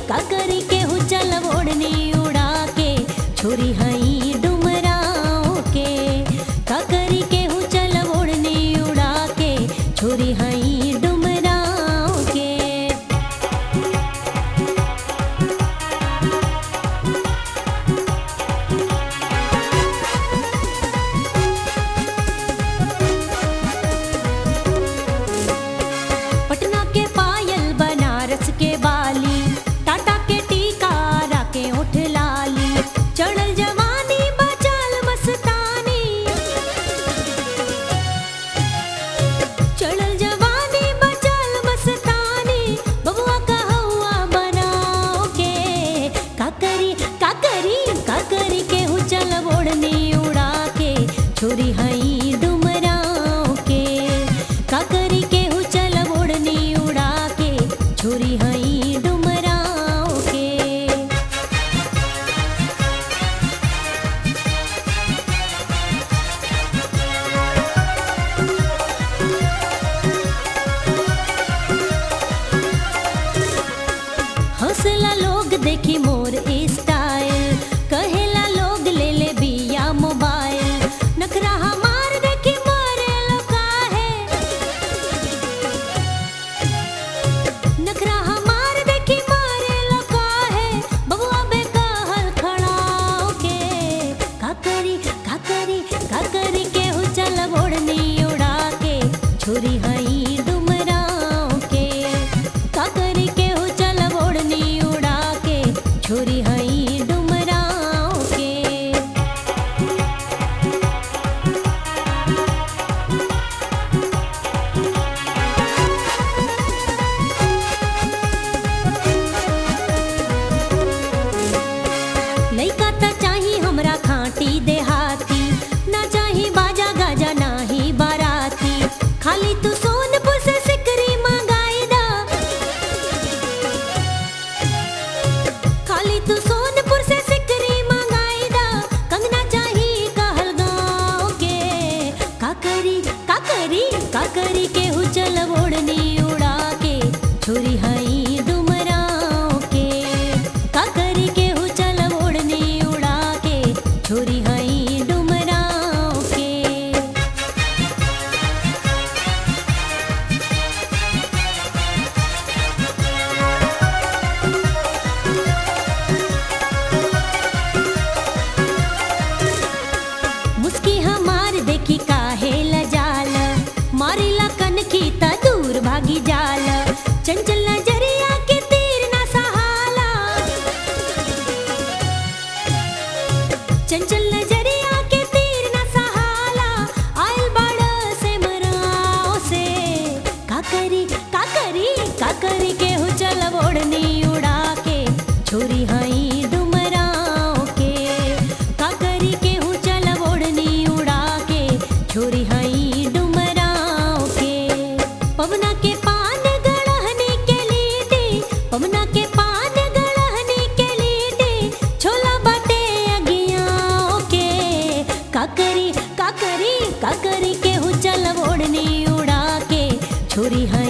काकरी के हु चल ओढ़नी उड़ा के छोरी हई डुमराओ के काकरी के हु चल ओढ़नी उड़ा के छोरी हई डुमराओ के। पटना के पायल बनारस के बाली टाटा के टीका राके ओठ लाली चढ़ल जवानी बचाल मस्तानी चढ़ल जवानी बचाल मस्तानी बबुआ का हवा बनाओ के काकरी काकरी काकरी के हु चल ओढ़नी उड़ा के छोरी हई डुमराओ के काकरी के हु चल ओढ़नी उड़ा के छोरी हई डुमराओ के। हौसला लोग देखी मोर स्टाइल कहेला लोग ले ले बिया मोबाइल नखरा हमार देखी मारे लोका है नखरा हमार देखी मारे लोका है बबुआ बेकहल खड़ाओ के काकरी काकरी काकरी के हु चल ओढ़नी उड़ा के छोरी हई डुमराओ के काकरी के हु चल ओढ़नी उड़ा के छोरी हई डुमराओ के। लइका त चाही हमरा खाटी देहाती ना चाही बाजा गाजा नाही बाराती खाली तू सोनपुर से सिकरी मंगाई दा खाली तू सोनपुर से सिकरी मंगाई दा कंगना चाही कहलगांव के काकरी काकरी काकरी के हु चल ओढ़नी उड़ा के छोरी हई डुमराओ के काकरी के हु चल ओढ़नी उड़ा के छोरी हई डुमराओ के। मुस्की हमार देखी काहे लजाल मारिला कनखी त दूर भागी जाल चंचल नजरिया के तीर ना सहाला चंचल नजरिया के तीर ना सहाला आयल बाड़ से मराओ से काकरी काकरी काकरी के हु चल ओढ़नी उड़ा के छोरी हई डुमराओ के काकरी के हु चल ओढ़नी उड़ा के छोरी हई डुमराओ के। पवना के पान गड़हनी के लीटी पवना के पान गड़हनी के लीटी छोला बाटे अगियाओ के काकरी काकरी काकरी के हु चल ओढ़नी उड़ा के छोरी हई